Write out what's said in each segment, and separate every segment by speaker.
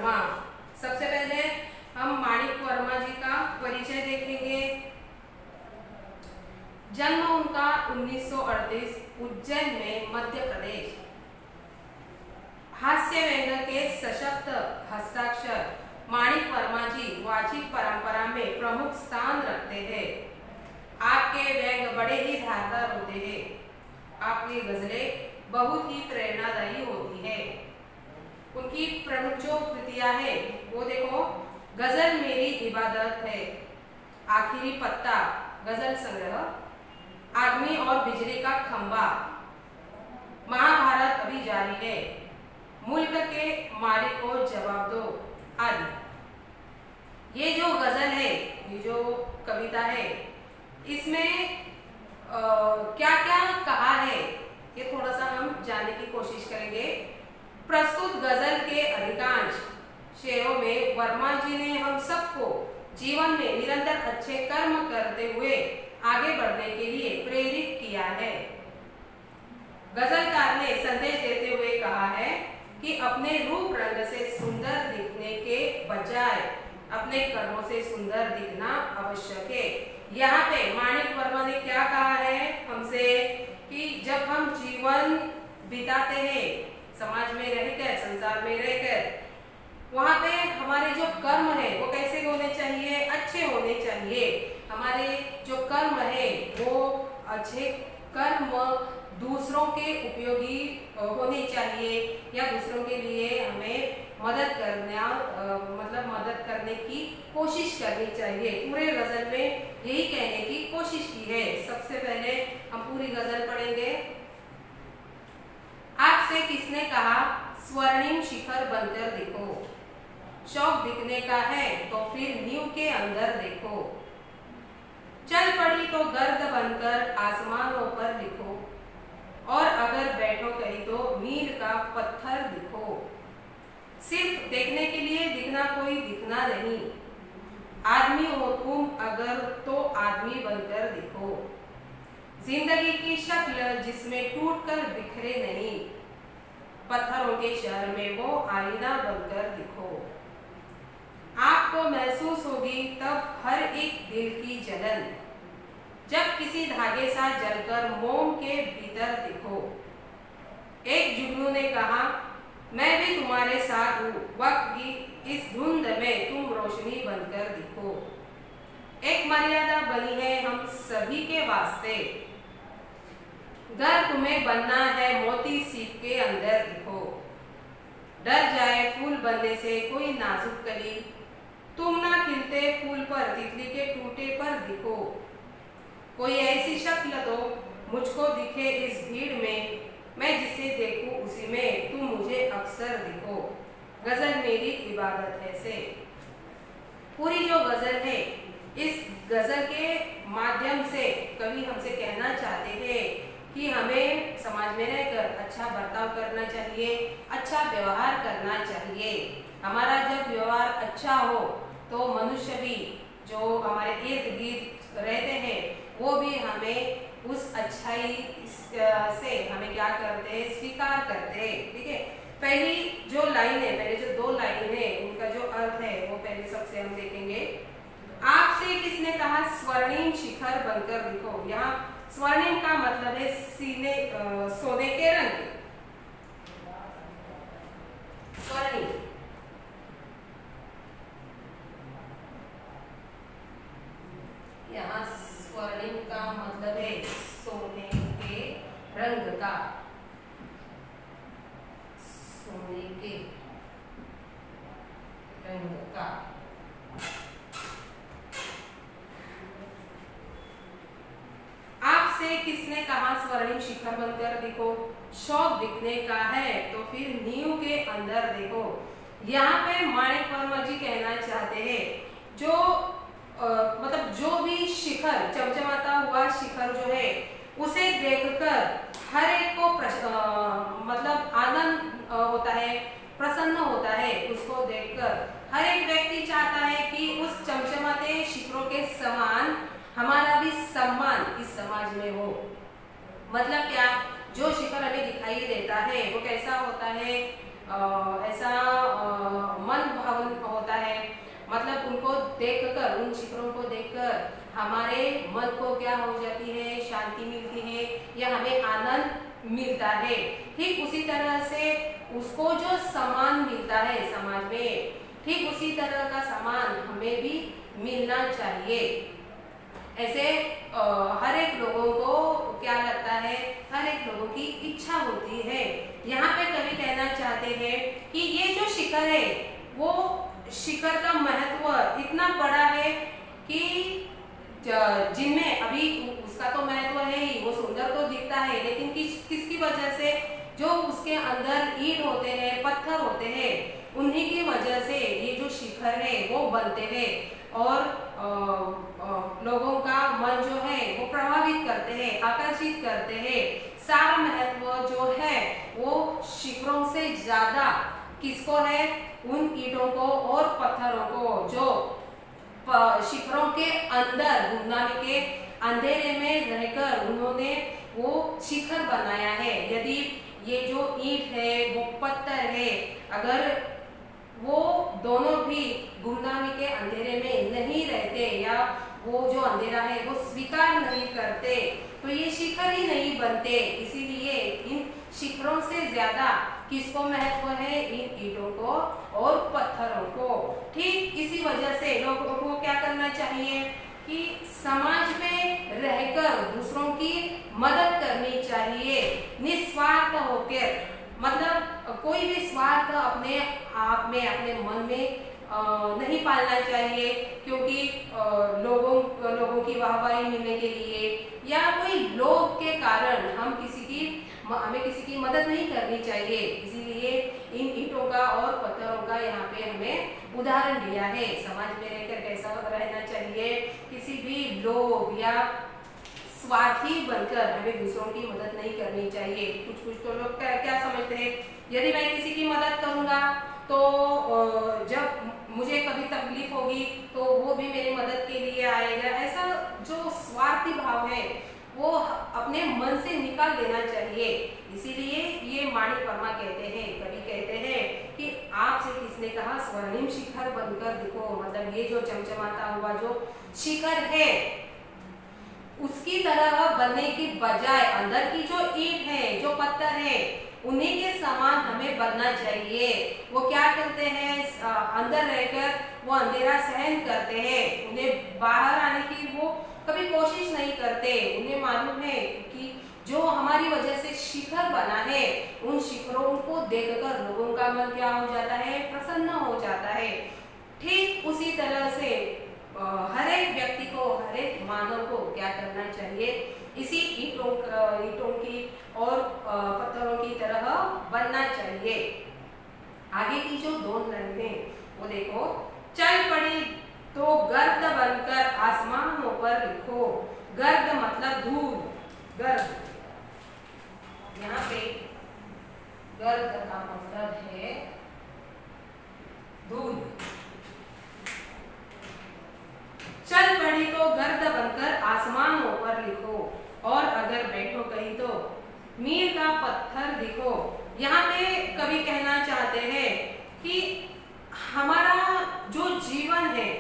Speaker 1: वर्मा। सबसे पहले हम माणिक वर्मा जी का परिचय देखेंगे। जन्म उनका 1938 उज्जैन में, मध्य प्रदेश। हास्य व्यंग के सशक्त हस्ताक्षर माणिक वर्मा जी वाचिक परंपरा में प्रमुख स्थान रखते हैं। आपके व्यंग बड़े ही धारदार होते हैं। आपकी गजलें बहुत ही प्रेरणादायी होती है। उनकी प्रमुख जो कृतियां है वो देखो, गजल मेरी इबादत है, आखिरी पत्ता गजल संग्रह, आदमी और बिजली का खंबा, महाभारत अभी जारी है, मुल्क के मालिक को जवाब दो आदि। ये जो गजल है, ये जो कविता है, इसमें क्या क्या कहा है ये थोड़ा सा हम जानने की कोशिश करेंगे। प्रस्तुत गजल के अधिकांश शेरों में वर्मा जी ने हम सबको जीवन में निरंतर अच्छे कर्म करते हुए आगे बढ़ने के लिए प्रेरित किया है। गजलकार ने संदेश देते हुए कहा है कि अपने रूप रंग से सुंदर दिखने के बजाय अपने कर्मों से सुंदर दिखना आवश्यक है। यहाँ पे माणिक वर्मा ने क्या कहा है हमसे कि जब हम जीवन बिताते हैं समाज में रहकर, संसार में रहकर, वहाँ पे हमारे जो कर्म है वो कैसे होने चाहिए, अच्छे होने चाहिए। हमारे जो कर्म है वो अच्छे कर्म दूसरों के उपयोगी होने चाहिए, या दूसरों के लिए हमें मदद करने की कोशिश करनी चाहिए। पूरे गजल में यही कहने की कोशिश की है। सबसे पहले हम पूरी गजल पढ़ेंगे। आपसे किसने कहा स्वर्णिम शिखर बनकर देखो, शौक दिखने का है तो फिर नींव के अंदर देखो, चल पड़ी तो गर्द बनकर आसमानों पर लिखो, और अगर बैठो कहीं तो मील का पत्थर दिखो। सिर्फ देखने के लिए दिखना कोई दिखना नहीं, आदमी हो तुम अगर तो आदमी बनकर दिखो। जिंदगी की शक्ल जिसमें टूटकर बिखरे नहीं, पत्थरों के शहर में वो आईना बनकर दिखो। आपको महसूस होगी तब हर एक दिल की जलन, जब किसी धागे सा जलकर मोम के भीतर दिखो। एक जुगनू ने कहा मैं भी तुम्हारे साथ हूँ, वक्त की इस धुंध में तुम रोशनी बनकर दिखो। एक मर्यादा बनी है हम सभी के वास्ते, घर तुम्हें बनना है मोती सीप के अंदर दिखो। डर जाए फूल बनने से कोई नाजुक कली, तुम ना खिलते फूल पर तितली के टूटे पर दिखो। कोई ऐसी शक्ल तो मुझको दिखे इस भीड़ में, मैं जिसे देखूं उसी में तुम मुझे अक्सर दिखो। गजल मेरी इबादत है से पूरी जो गजल है, इस गजल के माध्यम से कवि हमसे कहना चाहते हैं कि हमें समाज में रहकर अच्छा बर्ताव करना चाहिए, अच्छा व्यवहार करना चाहिए। हमारा जब व्यवहार अच्छा हो तो मनुष्य भी जो हमारे इर्द गिर्द रहते हैं वो भी हमें उस अच्छाई से हमें क्या करते हैं, स्वीकार करते हैं। ठीक है, पहली जो लाइन है, पहले जो दो लाइन है उनका जो अर्थ है वो पहले सबसे हम देखेंगे। आपसे किसने कहा स्वर्णिम शिखर बनकर दिखो। यहाँ स्वर्णिम का मतलब है सीने सोने के रंग। स्वर्णिम यहाँ स्वर्णिम का मतलब है सोने के रंग का, सोने के रंग का। आपसे किसने कहा स्वर्णिम शिखर बनकर देखो, शौक दिखने का है तो फिर नींव के अंदर देखो। यहाँ पे माणिक वर्मा जी कहना चाहते हैं जो मतलब जो भी शिखर, चमचमाता हुआ शिखर जो है उसे देखकर हर एक को मतलब आनंद होता है, प्रसन्न होता है। उसको देखकर हर एक व्यक्ति चाहता है कि उस चमचमाते शिखरों के समान हमारा भी सम्मान इस समाज में हो। मतलब क्या, जो शिखर हमें दिखाई देता है वो कैसा होता है, ऐसा मन देखकर, उन शिखरों को देखकर हमारे मन को क्या हो जाती है, शांति मिलती है या हमें आनंद मिलता है। ठीक उसी तरह से उसको जो सम्मान मिलता है समाज में, ठीक उसी तरह का सम्मान हमें भी मिलना चाहिए। ऐसे हर एक लोगों को क्या लगता है, हर एक लोगों की इच्छा होती है। यहाँ पे कवि कहना चाहते हैं कि ये जो शिखर है वो शिखर का महत्व इतना बड़ा है कि जिनमें अभी उसका तो महत्व है ही, वो सुंदर तो दिखता है, लेकिन किसकी वजह से, जो उसके अंदर ईंट होते हैं, पत्थर होते हैं, उन्हीं की वजह से ये जो शिखर है वो बनते हैं और लोगों का मन जो है वो प्रभावित करते हैं, आकर्षित करते हैं। सारा महत्व जो है वो शिखरों से ज्यादा किसको है, उन ईंटों को और पत्थरों को जो शिखरों के अंदर गुमनामी के अंधेरे में रहकर उन्होंने वो शिखर बनाया है। यदि ये जो ईंट है वो पत्थर है, अगर वो दोनों भी गुमनामी के अंधेरे में नहीं रहते या वो जो अंधेरा है वो स्वीकार नहीं करते तो ये शिखर ही नहीं बनते। इसीलिए इन शिखरों से ज्यादा किसको महत्व है, इन ईंटों को और पत्थरों को। ठीक इसी वजह से लोगों को क्या करना चाहिए कि समाज में रहकर दूसरों की मदद करनी चाहिए, निस्वार्थ होकर। मतलब कोई भी स्वार्थ अपने आप में, अपने मन में नहीं पालना चाहिए, क्योंकि लोगों की वाहवाही मिलने के लिए या कोई लोभ के कारण हमें किसी की मदद नहीं करनी चाहिए। इसीलिए इन ईंटों का और पत्थरों का यहाँ पे हमें उदाहरण दिया है। समाज में रहकर कैसा रहना चाहिए, किसी भी लोभ या स्वार्थी बनकर हमें दूसरों की मदद नहीं करनी चाहिए। कुछ तो लोग क्या समझते हैं, यदि मैं किसी की मदद करूंगा तो जब मुझे कभी तकलीफ होगी तो वो भी मेरी मदद के लिए आएगा। ऐसा जो स्वार्थी भाव है वो अपने मन से निकाल देना चाहिए। इसीलिए ये माणिक वर्मा कहते हैं, कवि कहते हैं कि आपसे किसने कहा स्वर्णिम शिखर बनकर दिखो। मतलब ये जो चमचमाता हुआ जो शिखर है उसकी तरह बनने की बजाय अंदर की जो ईंट है, जो पत्थर है, उन्हीं के समान हमें बनना चाहिए। वो क्या करते हैं, अंदर रहकर वो अंधेरा सहन करते हैं, उन्हें बाहर आने की वो कभी कोशिश नहीं करते। उन्हें मालूम है कि जो हमारी वजह से शिखर बना है, उन शिखरों को देखकर लोगों का मन क्या हो जाता है, प्रसन्न हो जाता है। ठीक उसी तरह से हर एक व्यक्ति को, हर एक मानव को क्या करना चाहिए, इसी ईंटों की और पत्थरों की तरह बनना चाहिए। आगे की जो दो लाइनें वो देखो, चल पड़ी तो गर्द बनकर आसमानों पर लिखो। गर्द मतलब धूल, गर्द, यहाँ पे गर्द का मतलब है धूल। चल पड़ी तो गर्द बनकर आसमानों पर लिखो, और अगर बैठो कहीं तो मील का पत्थर दिखो। यहाँ पे कवि कहना चाहते हैं कि हमारा जो जीवन है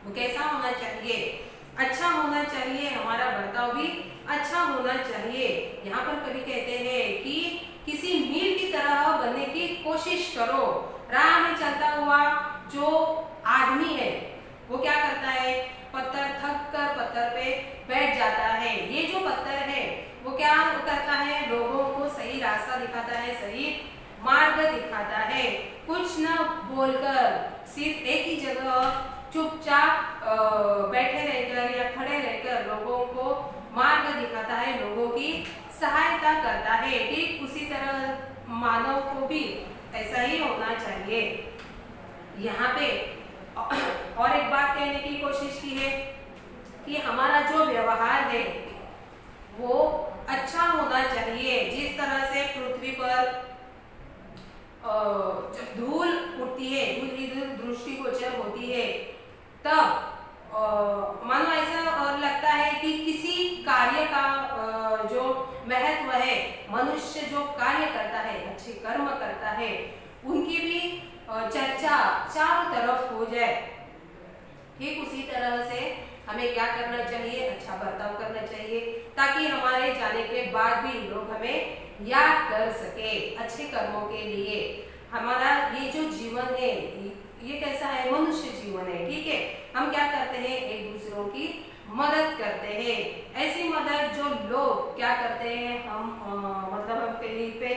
Speaker 1: वो कैसा होना चाहिए, अच्छा होना चाहिए, हमारा बर्ताव भी अच्छा होना चाहिए। यहाँ पर कवि कहते हैं कि किसी मील की तरह बनने की कोशिश करो। राह में चलता हुआ जो आदमी है वो क्या करता है, पत्थर थक कर पत्थर पे बैठ जाता है। ये जो पत्थर है वो क्या करता है, लोगों को सही रास्ता दिखाता है, सही मार्ग दिखाता है। कुछ न बोलकर सिर्फ एक ही जगह चुपचाप बैठे रहकर या खड़े रहकर लोगों को मार्ग दिखाता है, लोगों की सहायता करता है। ठीक उसी तरह मानव को भी ऐसा ही होना चाहिए। यहाँ पे और एक बात कहने की कोशिश की है कि हमारा जो व्यवहार है वो अच्छा होना चाहिए। जिस तरह से पृथ्वी पर जब धूल उठती है, धूल इधर दृष्टिगोचर होती है, तब मानो ऐसा लगता है कि किसी कार्य का जो महत्व है, मनुष्य जो कार्य करता है, अच्छे कर्म करता है, उनकी भी चर्चा चारों तरफ हो जाए। ठीक उसी तरह से हमें क्या करना चाहिए, अच्छा बर्ताव करना चाहिए, ताकि हमारे जाने के बाद भी लोग हमें याद कर सके अच्छे कर्मों के लिए। हमारा ये जो जीवन है ये कैसा है, मनुष्य जीवन है, ठीक है। हम क्या करते हैं, एक दूसरों की मदद करते हैं। ऐसी मदद जो लोग क्या करते हैं, हम मतलब हम कहीं पे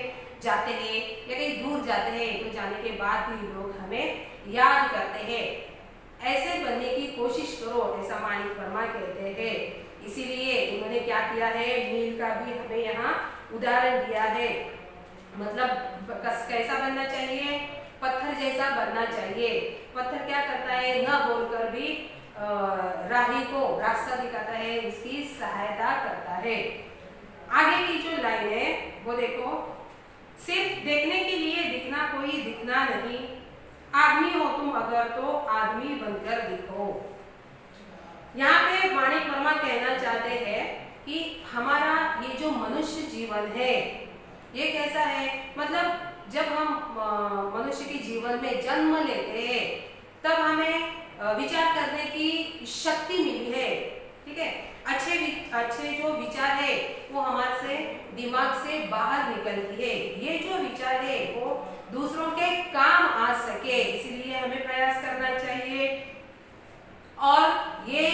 Speaker 1: जाते हैं या कहीं दूर जाते हैं तो जाने के बाद भी लोग हमें याद करते हैं। ऐसे बनने की कोशिश करो, ऐसा माणिक वर्मा कहते हैं। इसीलिए उन्होंने क्या किया है, मील का भी हमें यहाँ उदाहरण दिया है। मतलब कैसा बनना चाहिए, पत्थर जैसा बनना चाहिए। पत्थर क्या करता है, न बोलकर भी राही को रास्ता दिखाता है, उसकी सहायता करता है। आगे की जो लाइन है वो देखो, सिर्फ देखने के लिए दिखना कोई दिखना नहीं, आदमी हो तुम अगर तो आदमी बनकर दिखो। यहाँ पे माणिक वर्मा कहना चाहते हैं कि हमारा ये जो मनुष्य जीवन है ये कैसा है, मतलब जब हम मनुष्य के जीवन में जन्म लेते हैं तब हमें विचार करने की शक्ति मिली है, ठीक है। अच्छे जो विचार है वो हमारे से दिमाग से बाहर निकलती है। ये जो विचार है वो दूसरों के काम आ सके, इसलिए हमें प्रयास करना चाहिए। और ये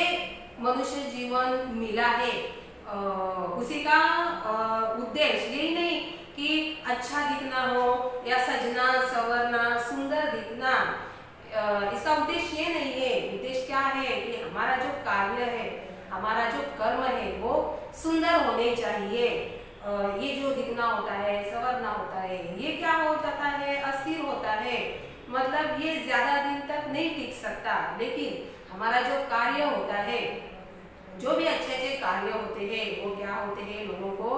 Speaker 1: मनुष्य जीवन मिला है, उसी का उद्देश्य यही नहीं कि अच्छा दिखना हो या सजना संवरना सुंदर दिखना, इसका उद्देश्य ये नहीं है। उद्देश्य क्या है कि हमारा जो कार्य है, हमारा जो कर्म है वो सुंदर होने चाहिए। ये जो दिखना होता है, संवरना होता है, ये क्या हो जाता है, अस्थिर होता है, मतलब ये ज्यादा दिन तक नहीं टिक सकता। लेकिन हमारा जो कार्य होता है, जो भी अच्छे अच्छे कार्य होते हैं वो क्या होते हैं, लोगों को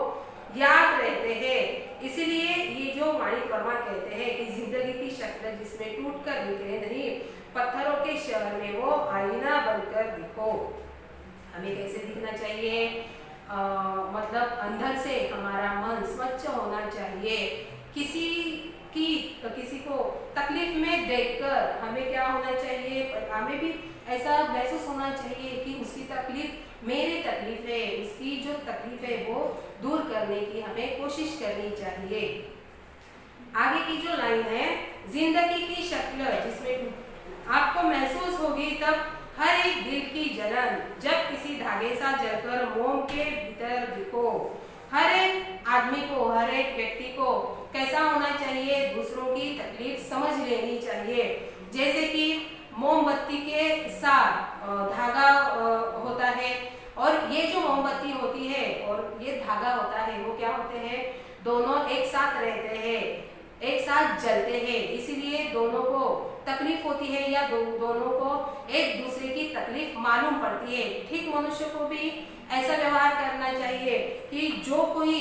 Speaker 1: याद रहते हैं। इसीलिए ये जो माणिक वर्मा कहते हैं कि जिंदगी की शक्ल जिसमें टूट कर निकले नहीं, पत्थरों के शहर में वो आईना बनकर दिखो। हमें कैसे दिखना चाहिए, मतलब अंदर से हमारा मन स्वच्छ होना चाहिए। किसी को तकलीफ में देखकर हमें क्या होना चाहिए, हमें भी ऐसा महसूस होना चाहिए कि उसकी तकलीफ मेरी तकलीफ है, उसकी जो तकलीफ है वो दूर करने की हमें कोशिश करनी चाहिए। आगे की जो लाइन है, जिंदगी की शक्ल जिसमें आपको महसूस होगी तब हर एक दिल की जलन, जब किसी धागे सा जलकर मोम के भीतर दिखो। हर एक आदमी को, हर एक व्यक्ति को कैसा होना चाहिए, दूसरों की तकलीफ समझ लेनी चाहिए। जैसे कि मोमबत्ती के साथ धागा होता है, और ये जो मोमबत्ती होती है और ये धागा होता है वो क्या होते हैं, दोनों एक साथ रहते हैं, एक साथ जलते हैं। इसीलिए दोनों को तकलीफ होती है या दोनों को एक दूसरे की तकलीफ मालूम पड़ती है। ठीक मनुष्य को भी ऐसा व्यवहार करना चाहिए कि जो कोई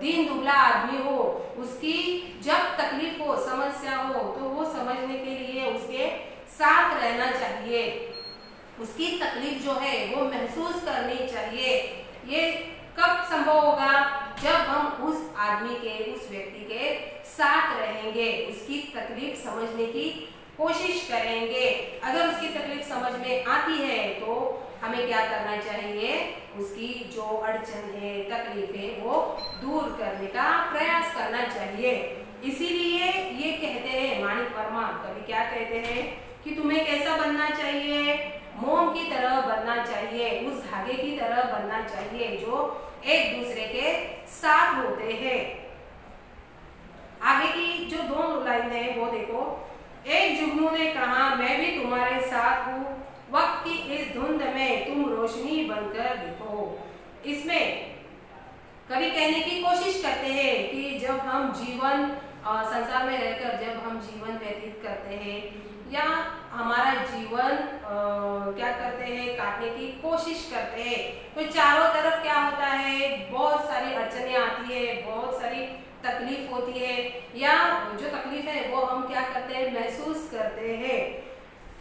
Speaker 1: दीन दुबला आदमी हो, उसकी जब तकलीफ हो, समस्या हो, तो वो समझने के लिए उसके साथ रहना चाहिए, उसकी तकलीफ जो है वो महसूस करनी चाहिए। ये कब संभव होगा, जब हम उस आदमी के, उस व्यक्ति के साथ रहेंगे, उसकी तकलीफ समझने की कोशिश करेंगे। अगर उसकी तकलीफ समझ में आती है तो हमें क्या करना चाहिए, उसकी जो अड़चन है, तकलीफ है वो दूर करने का प्रयास करना चाहिए। इसीलिए ये कहते हैं माणिक वर्मा, कभी क्या कहते हैं कि तुम्हें कैसा बनना चाहिए, मोम की तरह बनना चाहिए, उस धागे की तरह बनना चाहिए जो एक दूसरे के साथ होते हैं। आगे की जो दो लाइन है वो देखो, एक जुगनू ने कहा मैं भी तुम्हारे साथ हूँ, वक्त की इस धुंध में तुम रोशनी बनकर दिखो। इसमें कभी कहने की कोशिश करते हैं कि जब हम जीवन संसार में रहकर जब हम जीवन व्यतीत करते हैं या हमारा जीवन क्या करते हैं, काटने की कोशिश करते हैं, तो चारों तरफ क्या होता है, बहुत सारी अड़चनें आती है, बहुत सारी तकलीफ होती है, या जो तकलीफ है वो हम क्या करते हैं, महसूस करते हैं।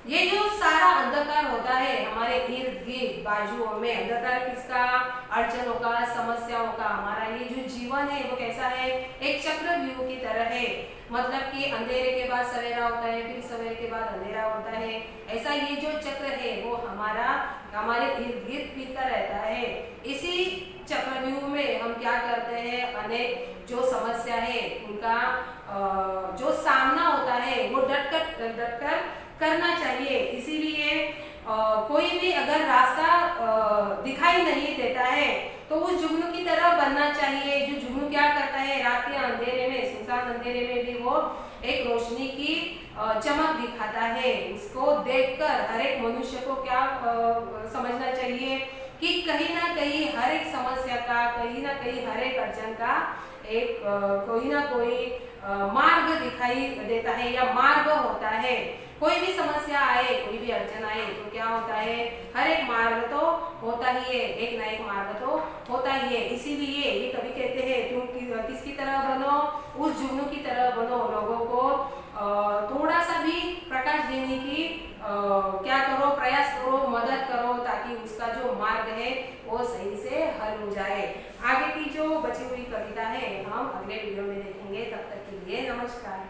Speaker 1: ये जो सारा अंधकार होता है हमारे इर्द गिर्द बाजुओं में, अंधकार किसका? अड़चनों का, समस्याओं का। हमारा ये जो जीवन है वो कैसा है? एक चक्रव्यूह की तरह है। मतलब कि अंधेरे के बाद सवेरा होता है, फिर सवेरे के बाद अंधेरा होता है। ऐसा ये जो चक्र है वो हमारे इर्द गिर्द फिरता रहता है। इसी चक्रव्यूह में हम क्या करते हैं? अनेक जो समस्या है उनका जो सामना होता है वो डटकर करना चाहिए। इसीलिए कोई भी अगर रास्ता दिखाई नहीं देता है तो उस जुगनू की तरह बनना चाहिए। जो जुगनू क्या करता है? रात के अंधेरे में, सुनसान अंधेरे में भी वो एक रोशनी की चमक दिखाता है। उसको देखकर हर एक मनुष्य को क्या समझना चाहिए कि कहीं ना कहीं हर एक समस्या का, कहीं ना कहीं हर एक अड़चन का एक कोई ना कोई मार्ग दिखाई देता है या मार्ग होता है। कोई भी समस्या आए, कोई भी अड़चन आए तो क्या होता है? हर एक मार्ग तो होता ही है, एक ना एक मार्ग तो होता ही है। इसीलिए ये कभी कहते हैं तुम किसकी तरह बनो? उस जुगनू की तरह बनो। लोगों को थोड़ा सा भी प्रकाश देने की क्या करो? प्रयास करो, मदद करो, ताकि उसका जो मार्ग है वो सही से हल हो जाए। आगे की जो बची हुई कविता है हम अगले वीडियो में देखेंगे। तब तक के लिए नमस्कार।